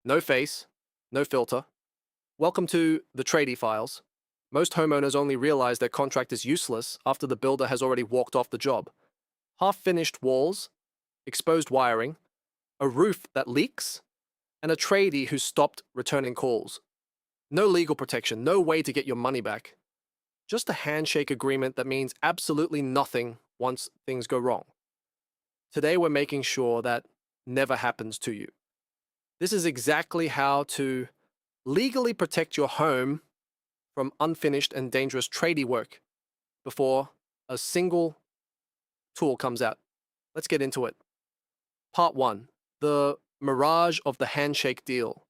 No face, no filter. Welcome to the Tradie files. Most homeowners only realize their contract is useless after the builder has already walked off the job. Half-finished walls, exposed wiring, a roof that leaks, and a tradie who stopped returning calls. No legal protection, no way to get your money back. Just a handshake agreement that means absolutely nothing once things go wrong. Today we're making sure that never happens to you. This is exactly how to legally protect your home from unfinished and dangerous tradie work before a single tool comes out. Let's get into it. Part 1. The mirage of the handshake deal.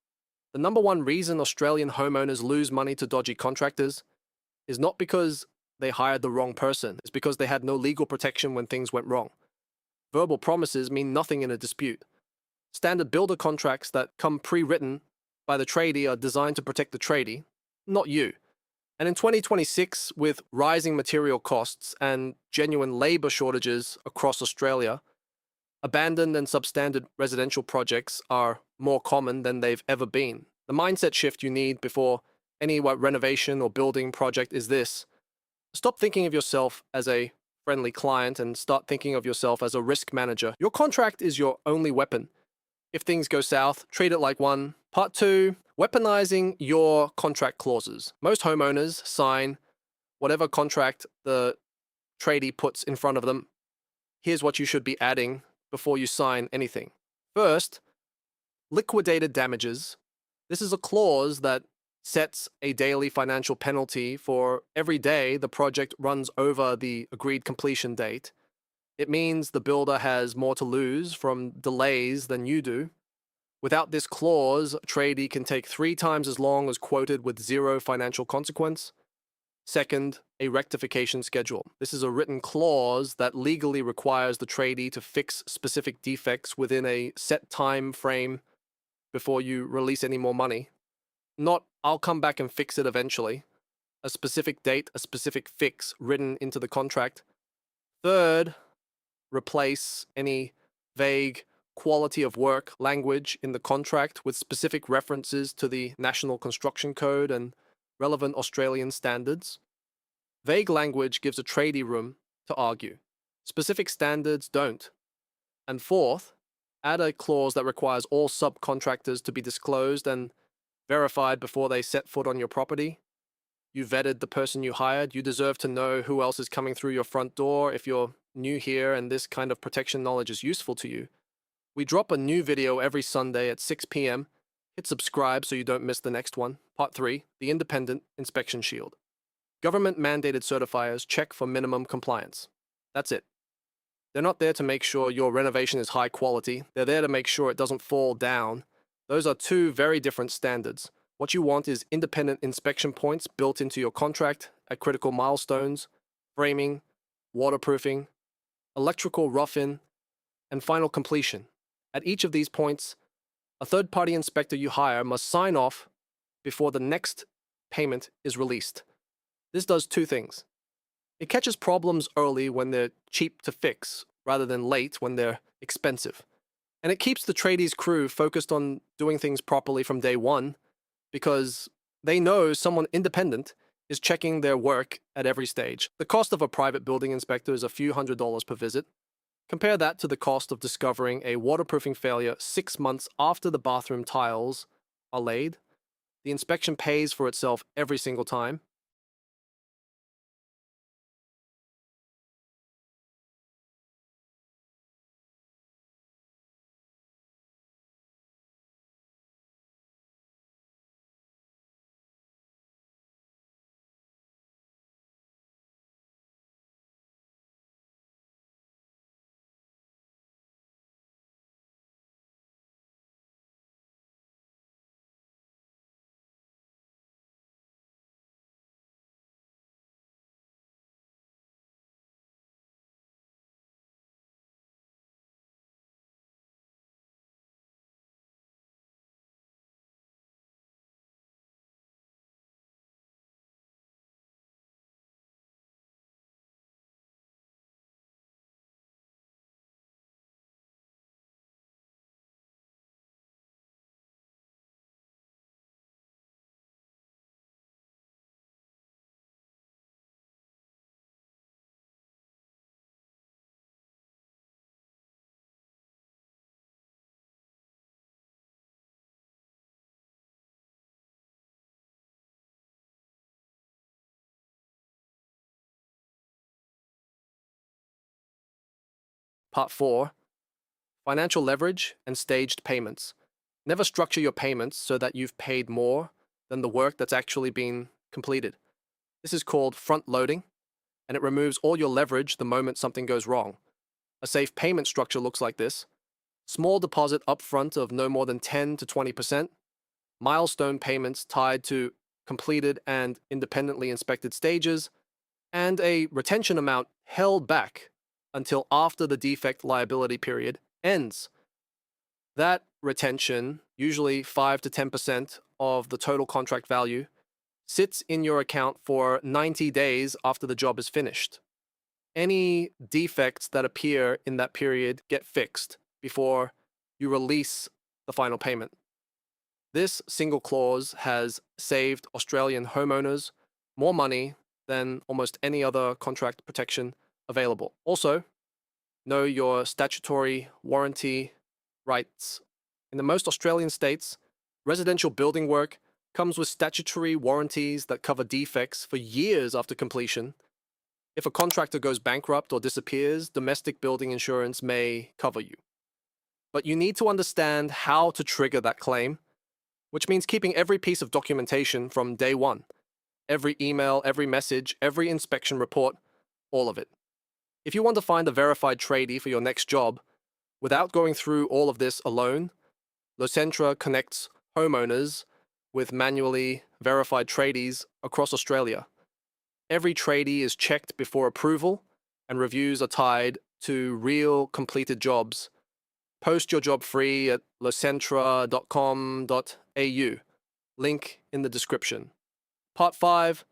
The number one reason Australian homeowners lose money to dodgy contractors is not because they hired the wrong person, it's because they had no legal protection when things went wrong. Verbal promises mean nothing in a dispute. Standard builder contracts that come pre-written by the tradie are designed to protect the tradie, not you. And in 2026, with rising material costs and genuine labour shortages across Australia, abandoned and substandard residential projects are more common than they've ever been. The mindset shift you need before any renovation or building project is this: stop thinking of yourself as a friendly client and start thinking of yourself as a risk manager. Your contract is your only weapon. If things go south, treat it like one. Part 2, weaponizing your contract clauses. Most homeowners sign whatever contract the tradie puts in front of them. Here's what you should be adding before you sign anything. First, liquidated damages. This is a clause that sets a daily financial penalty for every day the project runs over the agreed completion date. It means the builder has more to lose from delays than you do. Without this clause, a tradie can take 3 times as long as quoted with zero financial consequence. Second, a rectification schedule. This is a written clause that legally requires the tradie to fix specific defects within a set time frame before you release any more money. Not, I'll come back and fix it eventually. A specific date, a specific fix written into the contract. Third, replace any vague quality of work language in the contract with specific references to the National Construction Code and relevant Australian standards. Vague language gives a tradie room to argue. Specific standards don't. And fourth, add a clause that requires all subcontractors to be disclosed and verified before they set foot on your property. You vetted the person you hired. You deserve to know who else is coming through your front door. If you're new here and this kind of protection knowledge is useful to you, we drop a new video every Sunday at 6 p.m. Hit subscribe so you don't miss the next one. Part 3, the Independent Inspection Shield. Government-mandated certifiers check for minimum compliance. That's it. They're not there to make sure your renovation is high quality. They're there to make sure it doesn't fall down. Those are two very different standards. What you want is independent inspection points built into your contract at critical milestones, framing, waterproofing, electrical rough-in, and final completion. At each of these points, a third-party inspector you hire must sign off before the next payment is released. This does 2 things. It catches problems early when they're cheap to fix, rather than late when they're expensive. And it keeps the tradies crew focused on doing things properly from day one, because they know someone independent is checking their work at every stage. The cost of a private building inspector is a few $100s per visit. Compare that to the cost of discovering a waterproofing failure 6 months after the bathroom tiles are laid. The inspection pays for itself every single time. Part 4. Financial leverage and staged payments. Never structure your payments so that you've paid more than the work that's actually been completed. This is called front loading, and it removes all your leverage the moment something goes wrong. A safe payment structure looks like this: small deposit upfront of no more than 10 to 20%, milestone payments tied to completed and independently inspected stages, and a retention amount held back until after the defect liability period ends. That retention, usually 5 to 10% of the total contract value, sits in your account for 90 days after the job is finished. Any defects that appear in that period get fixed before you release the final payment. This single clause has saved Australian homeowners more money than almost any other contract protection available. Also, know your statutory warranty rights. In the most Australian states, residential building work comes with statutory warranties that cover defects for years after completion. If a contractor goes bankrupt or disappears, domestic building insurance may cover you. But you need to understand how to trigger that claim, which means keeping every piece of documentation from day one. Every email, every message, every inspection report, all of it. If you want to find a verified tradie for your next job, without going through all of this alone, Locentra connects homeowners with manually verified tradies across Australia. Every tradie is checked before approval, and reviews are tied to real completed jobs. Post your job free at locentra.com.au. Link in the description. Part 5.